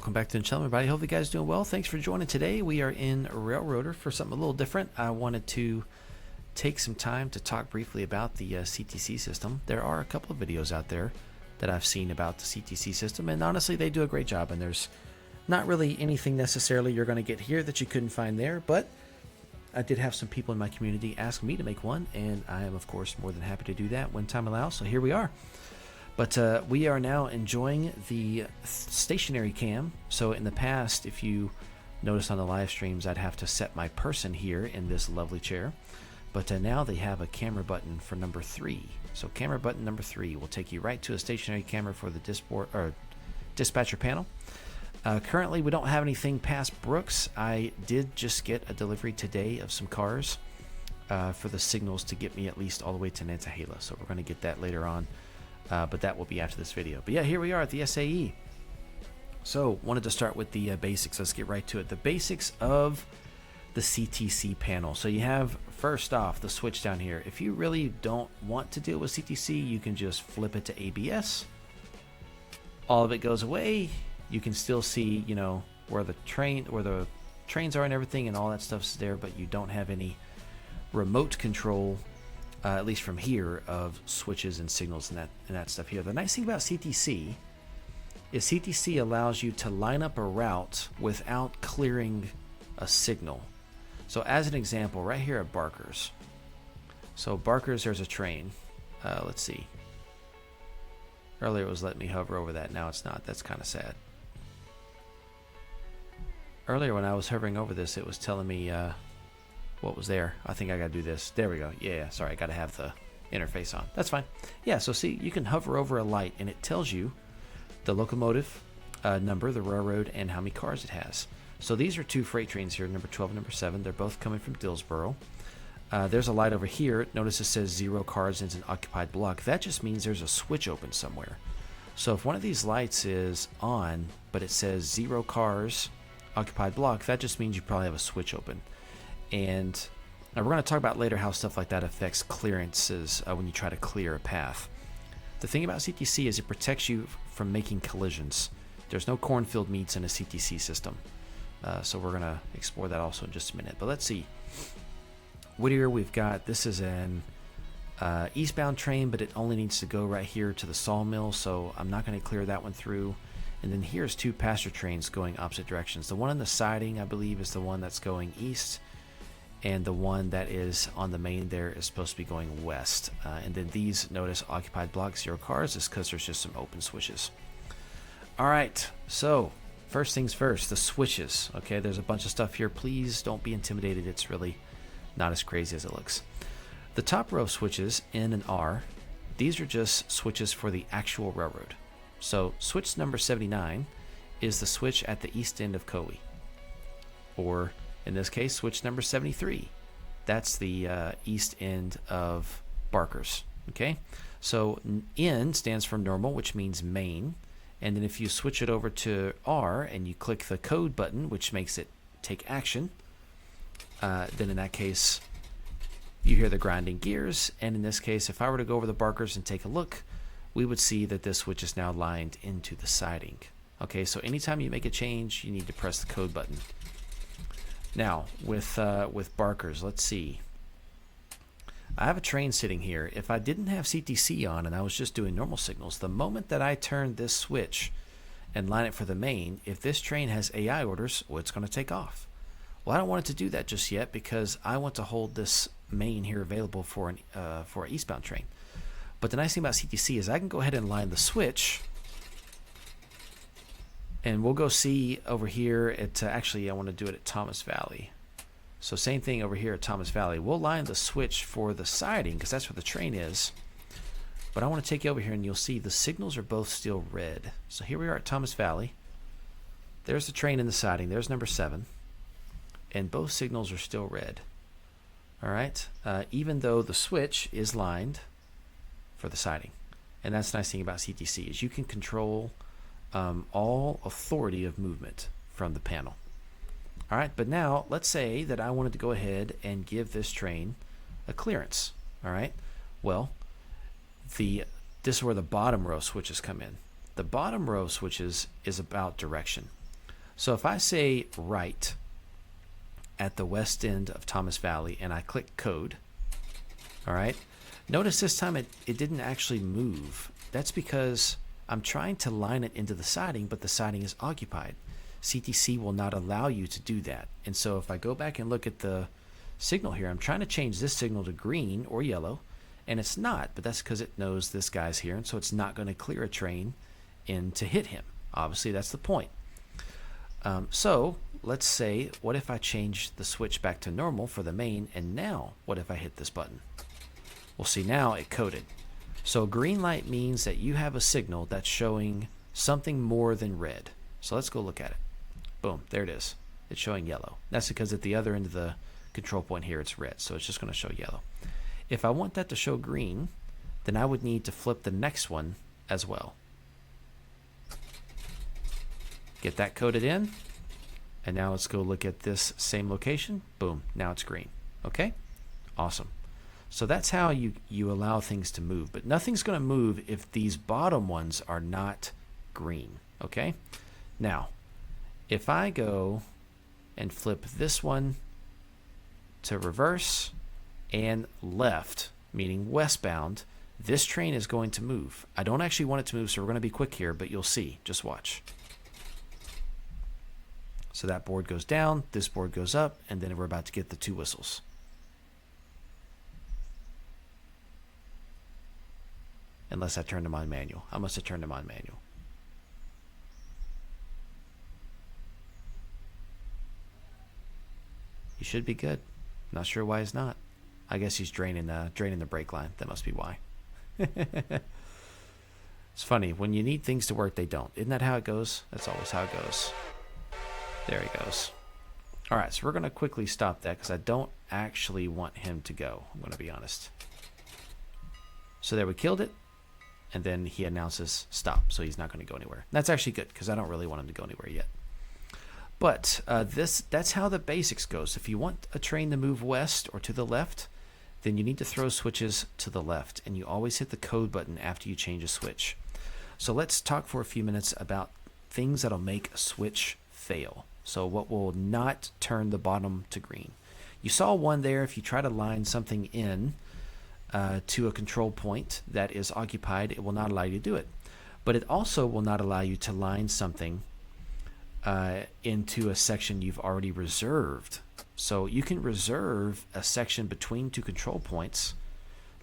Welcome back to the channel, everybody. Hope you guys are doing well. Thanks for joining today. We are in Railroader for something a little different. I wanted to take some time to talk briefly about the CTC system. There are a couple of videos out there that I've seen about the CTC system, and honestly, they do a great job. And there's not really anything necessarily you're going to get here that you couldn't find there, but I did have some people in my community ask me to make one, and I am, of course, more than happy to do that when time allows. So here we are. But we are now enjoying the stationary cam. So in the past, if you notice on the live streams, I'd have to set my person here in this lovely chair. But now they have a camera button for number 3. So camera button number 3 will take you right to a stationary camera for the dispatcher panel. Currently, we don't have anything past Brooks. I did just get a delivery today of some cars for the signals to get me at least all the way to Nantahala. So we're going to get that later on. But that will be after this video. But yeah, here we are at the SAE. So wanted to start with the basics. Let's get right to it. The basics of the CTC panel. So you have, first off, the switch down here. If you really don't want to deal with CTC, you can just flip it to ABS. All of it goes away. You can still see, you know, where the trains are and everything, and all that stuff's there, but you don't have any remote control. At least from here, of switches and signals and that stuff here. The nice thing about CTC is CTC allows you to line up a route without clearing a signal. So as an example, right here at Barker's. So Barker's, there's a train. Let's see. Earlier it was letting me hover over that. Now it's not. That's kind of sad. Earlier when I was hovering over this, it was telling me what was there. I think I gotta do this. There we go. Yeah, sorry, I gotta have the interface on. That's fine. Yeah, so see, you can hover over a light and it tells you the locomotive number, the railroad, and how many cars it has. So these are 2 freight trains here, number 12 and number 7. They're both coming from Dillsboro. There's a light over here. Notice it says 0 cars and it's an occupied block. That just means there's a switch open somewhere. So if one of these lights is on, but it says 0 cars, occupied block, that just means you probably have a switch open. And we're going to talk about later how stuff like that affects clearances when you try to clear a path. The thing about CTC is it protects you from making collisions. There's no cornfield meets in a CTC system. So we're going to explore that also in just a minute. But let's see. Whittier, we've got, this is an eastbound train, but it only needs to go right here to the sawmill. So I'm not going to clear that one through. And then here's 2 passenger trains going opposite directions. The one on the siding, I believe, is the one that's going east. And the one that is on the main there is supposed to be going west. And then these, notice, occupied block, 0 cars, is because there's just some open switches. All right, so first things first, the switches. Okay, there's a bunch of stuff here. Please don't be intimidated. It's really not as crazy as it looks. The top row of switches, N and R, these are just switches for the actual railroad. So switch number 79 is the switch at the east end of Coe. Or in this case, switch number 73. That's the east end of Barker's. Okay, so N stands for normal, which means main. And then if you switch it over to R and you click the code button, which makes it take action, then in that case, you hear the grinding gears. And in this case, if I were to go over the Barker's and take a look, we would see that this switch is now lined into the siding. Okay, so anytime you make a change, you need to press the code button. Now, with Barker's, let's see. I have a train sitting here. If I didn't have CTC on and I was just doing normal signals, the moment that I turn this switch and line it for the main, if this train has AI orders, well, it's going to take off. Well, I don't want it to do that just yet because I want to hold this main here available for an eastbound train. But the nice thing about CTC is I can go ahead and line the switch. And we'll go see over here at, actually I want to do it at Thomas Valley. So same thing over here at Thomas Valley. We'll line the switch for the siding because that's where the train is. But I want to take you over here and you'll see the signals are both still red. So here we are at Thomas Valley. There's the train in the siding. There's number 7. And both signals are still red. All right. Even though the switch is lined for the siding. And that's the nice thing about CTC is you can control all authority of movement from the panel. All right, but now let's say that I wanted to go ahead and give this train a clearance. All right, well, this is where the bottom row switches come in. The bottom row switches is about direction. So if I say right at the west end of Thomas Valley and I click code, all right, notice this time it didn't actually move. That's because I'm trying to line it into the siding, but the siding is occupied. CTC will not allow you to do that. And so if I go back and look at the signal here, I'm trying to change this signal to green or yellow, and it's not, but that's because it knows this guy's here, and so it's not going to clear a train in to hit him. Obviously, that's the point. So let's say, what if I change the switch back to normal for the main, and now what if I hit this button? Well, see, now it coded. So green light means that you have a signal that's showing something more than red. So let's go look at it. Boom, there it is. It's showing yellow. That's because at the other end of the control point here, it's red, so it's just going to show yellow. If I want that to show green, then I would need to flip the next one as well. Get that coded in, and now let's go look at this same location. Boom, now it's green. Okay, awesome. So that's how you allow things to move, but nothing's going to move if these bottom ones are not green. Okay, now if I go and flip this one to reverse and left, meaning westbound, this train is going to move. I don't actually want it to move, so we're going to be quick here, but you'll see. Just watch. So that board goes down, this board goes up, and then we're about to get the two whistles. Unless I turned them on manual. I must have turned them on manual. He should be good. Not sure why he's not. I guess he's draining the brake line. That must be why. It's funny. When you need things to work, they don't. Isn't that how it goes? That's always how it goes. There he goes. All right, so we're going to quickly stop that because I don't actually want him to go. I'm going to be honest. So there, we killed it. And then he announces stop, so he's not going to go anywhere. That's actually good because I don't really want him to go anywhere yet. But that's how the basics goes. If you want a train to move west or to the left, then you need to throw switches to the left, and you always hit the code button after you change a switch. So let's talk for a few minutes about things that'll make a switch fail. So what will not turn the bottom to green? You saw one there. If you try to line something in to a control point that is occupied, it will not allow you to do it. But it also will not allow you to line something into a section you've already reserved. So you can reserve a section between two control points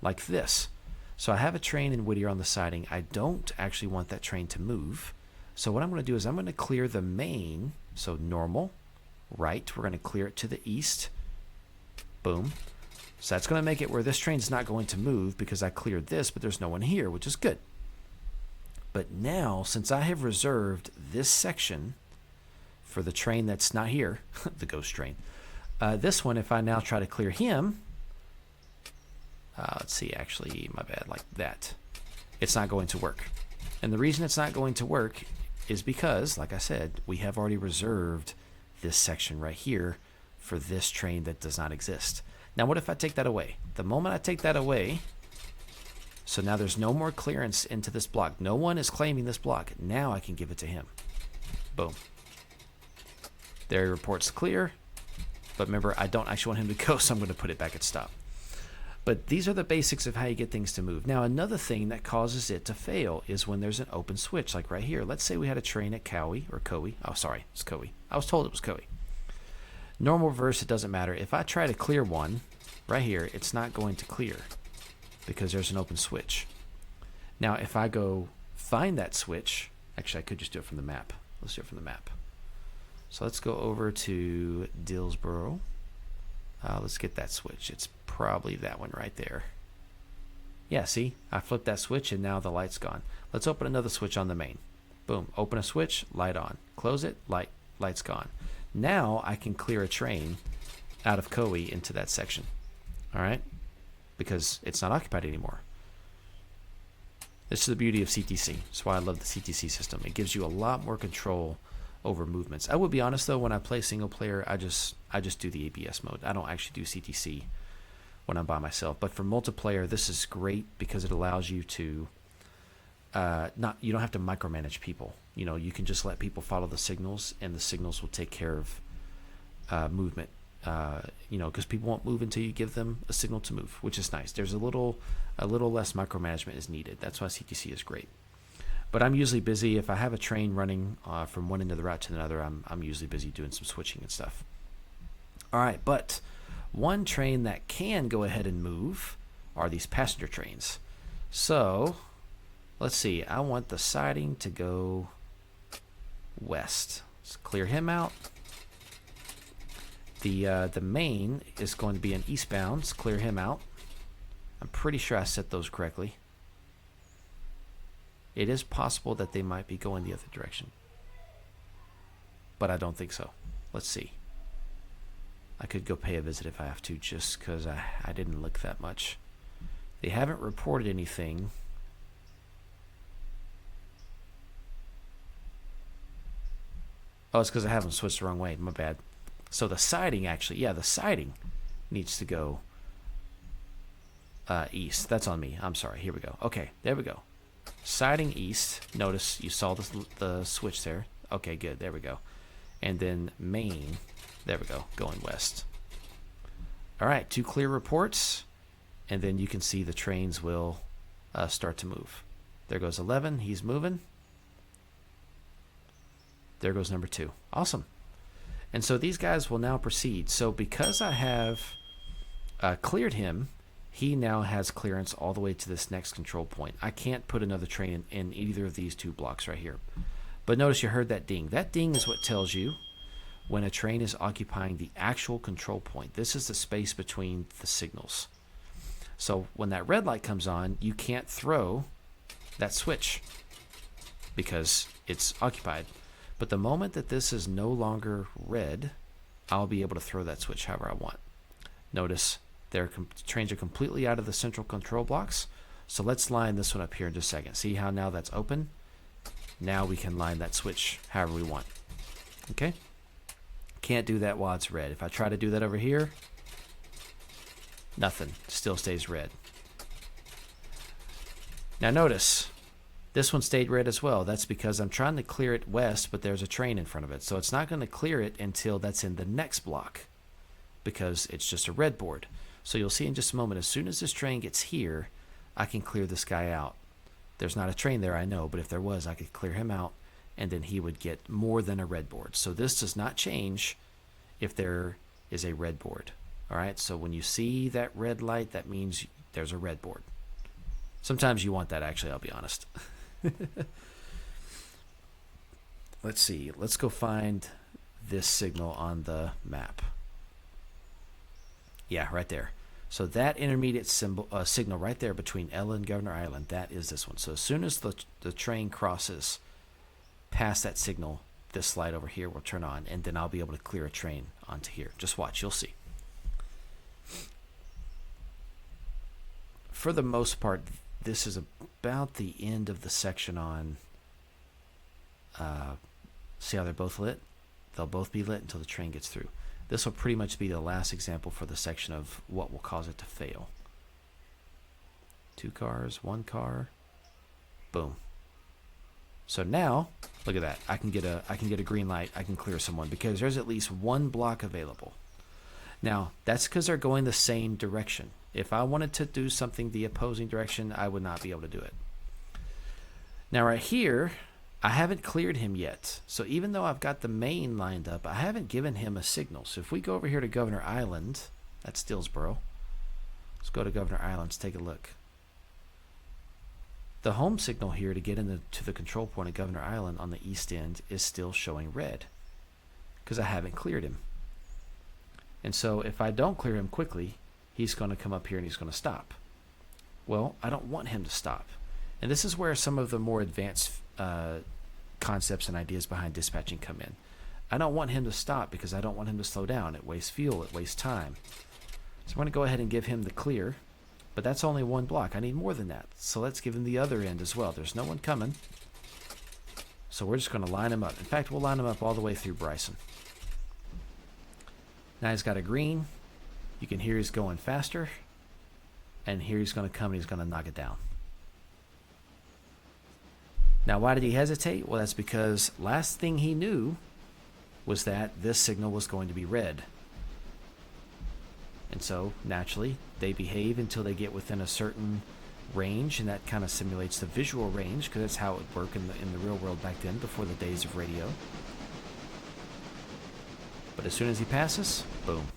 like this. So I have a train in Whittier on the siding. I don't actually want that train to move. So what I'm going to do is I'm going to clear the main. So normal, right. We're going to clear it to the east. Boom. So that's going to make it where this train's not going to move because I cleared this, but there's no one here, which is good. But now, since I have reserved this section for the train that's not here, the ghost train, this one, if I now try to clear him, let's see, actually, my bad, like that, it's not going to work. And the reason it's not going to work is because, like I said, we have already reserved this section right here for this train that does not exist. Now, what if I take that away? The moment I take that away, so now there's no more clearance into this block. No one is claiming this block. Now I can give it to him. Boom. There he reports clear. But remember, I don't actually want him to go, so I'm going to put it back at stop. But these are the basics of how you get things to move. Now, another thing that causes it to fail is when there's an open switch, like right here. Let's say we had a train at Cowie, or Cowie. Oh, sorry, it's Cowie. I was told it was Cowie. Normal reverse, it doesn't matter. If I try to clear one right here, it's not going to clear because there's an open switch. Now, if I go find that switch, actually, I could just do it from the map. Let's do it from the map. So let's go over to Dillsboro. Let's get that switch. It's probably that one right there. Yeah, see? I flipped that switch and now the light's gone. Let's open another switch on the main. Boom. Open a switch, light on. Close it, light's gone. Now I can clear a train out of Cowie into that section. All right? Because it's not occupied anymore. This is the beauty of CTC. That's why I love the CTC system. It gives you a lot more control over movements. I would be honest though, when I play single player, I just do the ABS mode. I don't actually do CTC when I'm by myself. But for multiplayer, this is great because it allows you to not, you don't have to micromanage people. You know, you can just let people follow the signals, and the signals will take care of movement. You know, because people won't move until you give them a signal to move, which is nice. There's a little less micromanagement is needed. That's why CTC is great. But I'm usually busy if I have a train running from one end of the route to another. I'm usually busy doing some switching and stuff. All right, but one train that can go ahead and move are these passenger trains. So let's see. I want the siding to go west. Let's clear him out. The main is going to be an eastbound. Let's clear him out. I'm pretty sure I set those correctly. It is possible that they might be going the other direction, but I don't think so. Let's see. I could go pay a visit if I have to, just because I didn't look that much. They haven't reported anything. Oh, it's because I have them switched the wrong way. My bad. So the siding actually, yeah, the siding needs to go east. That's on me. I'm sorry. Here we go. Okay, there we go. Siding east. Notice you saw the switch there. Okay, good. There we go. And then main. There we go. Going west. All right, 2 clear reports. And then you can see the trains will start to move. There goes 11. He's moving. There goes number 2. Awesome. And so these guys will now proceed. So because I have cleared him, he now has clearance all the way to this next control point. I can't put another train in either of these 2 blocks right here. But notice you heard that ding. That ding is what tells you when a train is occupying the actual control point. This is the space between the signals. So when that red light comes on, you can't throw that switch because it's occupied. But the moment that this is no longer red, I'll be able to throw that switch however I want. Notice their trains are completely out of the central control blocks. So let's line this one up here in just a second. See how now that's open? Now we can line that switch however we want. Okay? Can't do that while it's red. If I try to do that over here, nothing. Still stays red. Now notice, this one stayed red as well. That's because I'm trying to clear it west, but there's a train in front of it. So it's not going to clear it until that's in the next block because it's just a red board. So you'll see in just a moment, as soon as this train gets here, I can clear this guy out. There's not a train there, I know, but if there was, I could clear him out, and then he would get more than a red board. So this does not change if there is a red board. All right, so when you see that red light, that means there's a red board. Sometimes you want that, actually, I'll be honest. Let's see. Let's go find this signal on the map. Yeah, right there. So that intermediate signal right there between Ella and Governor Island, that is this one. So as soon as the train crosses past that signal, this light over here will turn on, and then I'll be able to clear a train onto here. Just watch, you'll see. For the most part, this is about the end of the section on, see how they're both lit? They'll both be lit until the train gets through. This will pretty much be the last example for the section of what will cause it to fail. 2 cars, 1 car, boom. So now, look at that. I can get a green light. I can clear someone because there's at least 1 block available. Now, that's because they're going the same direction. If I wanted to do something the opposing direction, I would not be able to do it. Now, right here, I haven't cleared him yet. So even though I've got the main lined up, I haven't given him a signal. So if we go over here to Governor Island, that's Stillsboro. Let's go to Governor Island. Let's take a look. The home signal here to get to the control point of Governor Island on the east end is still showing red because I haven't cleared him. And so if I don't clear him quickly, he's going to come up here and he's going to stop. Well, I don't want him to stop. And this is where some of the more advanced concepts and ideas behind dispatching come in. I don't want him to stop because I don't want him to slow down. It wastes fuel, it wastes time. So I'm going to go ahead and give him the clear, but that's only 1 block. I need more than that. So let's give him the other end as well. There's no one coming. So we're just going to line him up. In fact, we'll line him up all the way through Bryson. Now he's got a green. You can hear he's going faster. And here he's going to come and he's going to knock it down. Now, why did he hesitate? Well, that's because last thing he knew was that this signal was going to be red. And so, naturally, they behave until they get within a certain range, and that kind of simulates the visual range, because that's how it would work in the real world back then, before the days of radio. But as soon as he passes, boom.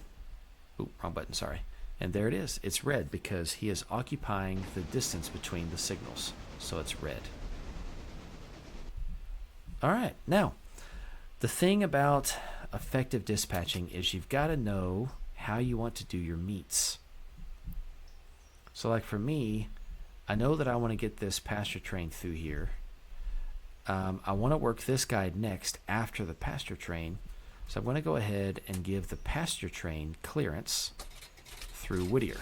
Oop, wrong button, sorry. And there it is. It's red because he is occupying the distance between the signals. So it's red. All right, now, the thing about effective dispatching is you've got to know how you want to do your meets. So like for me, I know that I want to get this pasture train through here. I want to work this guy next after the pasture train. So I'm going to go ahead and give the pasture train clearance through Whittier.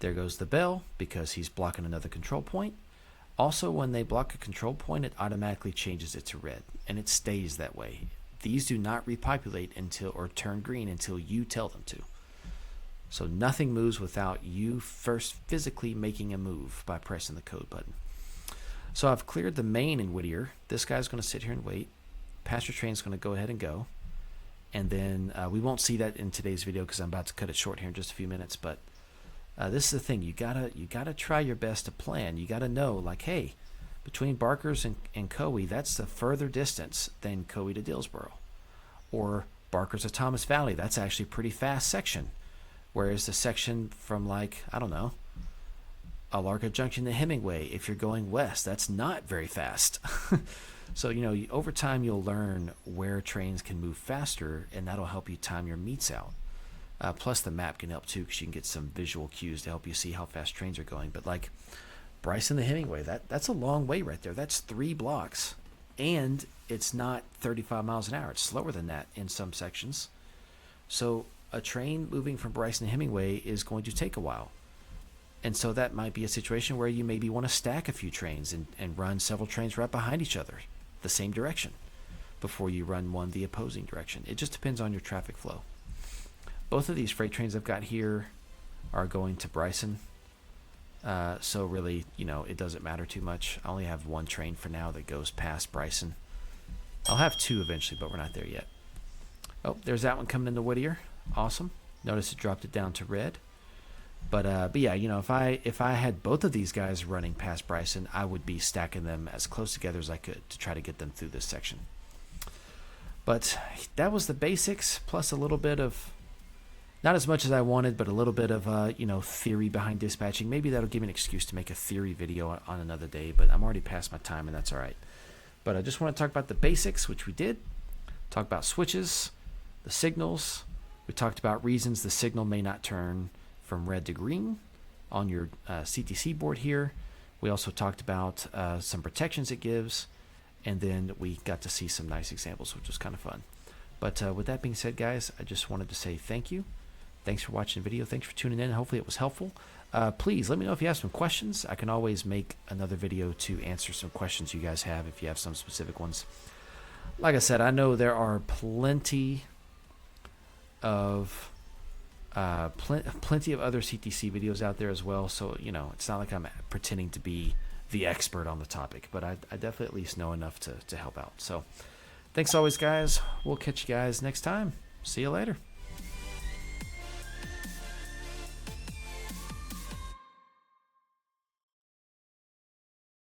There goes the bell because he's blocking another control point. Also, when they block a control point, it automatically changes it to red, and it stays that way. These do not repopulate until or turn green until you tell them to. So nothing moves without you first physically making a move by pressing the code button. So I've cleared the main in Whittier. This guy's going to sit here and wait. Pasture train's going to go ahead and go. And then we won't see that in today's video because I'm about to cut it short here in just a few minutes. But this is the thing. You gotta try your best to plan. You got to know, like, hey, between Barker's and Coe, that's the further distance than Coe to Dillsboro. Or Barker's to Thomas Valley. That's actually a pretty fast section. Whereas the section from, like, I don't know, Appalachia Junction to Hemingway, if you're going west, that's not very fast. So, you know, over time you'll learn where trains can move faster, and that'll help you time your meets out. Plus the map can help too, because you can get some visual cues to help you see how fast trains are going. But like Bryson to Hemingway, that's a long way right there. That's 3 blocks, and it's not 35 miles an hour. It's slower than that in some sections. So a train moving from Bryson to Hemingway is going to take a while. And so that might be a situation where you maybe want to stack a few trains and run several trains right behind each other, the same direction, before you run one the opposing direction. It just depends on your traffic flow. Both of these freight trains I've got here are going to Bryson. So really, you know, it doesn't matter too much. I only have one train for now that goes past Bryson. I'll have 2 eventually, but we're not there yet. Oh, there's that one coming into Whittier. Awesome. Notice it dropped it down to red. But yeah, you know, if I had both of these guys running past Bryson, I would be stacking them as close together as I could to try to get them through this section. But that was the basics, plus a little bit of, not as much as I wanted, but a little bit of, you know, theory behind dispatching. Maybe that'll give me an excuse to make a theory video on another day, but I'm already past my time, and that's all right. But I just want to talk about the basics, which we did. Talk about switches, the signals. We talked about reasons the signal may not turn from red to green on your CTC board here. We also talked about some protections it gives, and then we got to see some nice examples, which was kind of fun. But with that being said, guys, I just wanted to say thank you. Thanks for watching the video. Thanks for tuning in. Hopefully it was helpful. Please let me know if you have some questions. I can always make another video to answer some questions you guys have if you have some specific ones. Like I said, I know there are plenty of plenty of other CTC videos out there as well, so you know, it's not like I'm pretending to be the expert on the topic, but I definitely at least know enough to help out. So thanks always, guys. We'll catch you guys next time. See you later.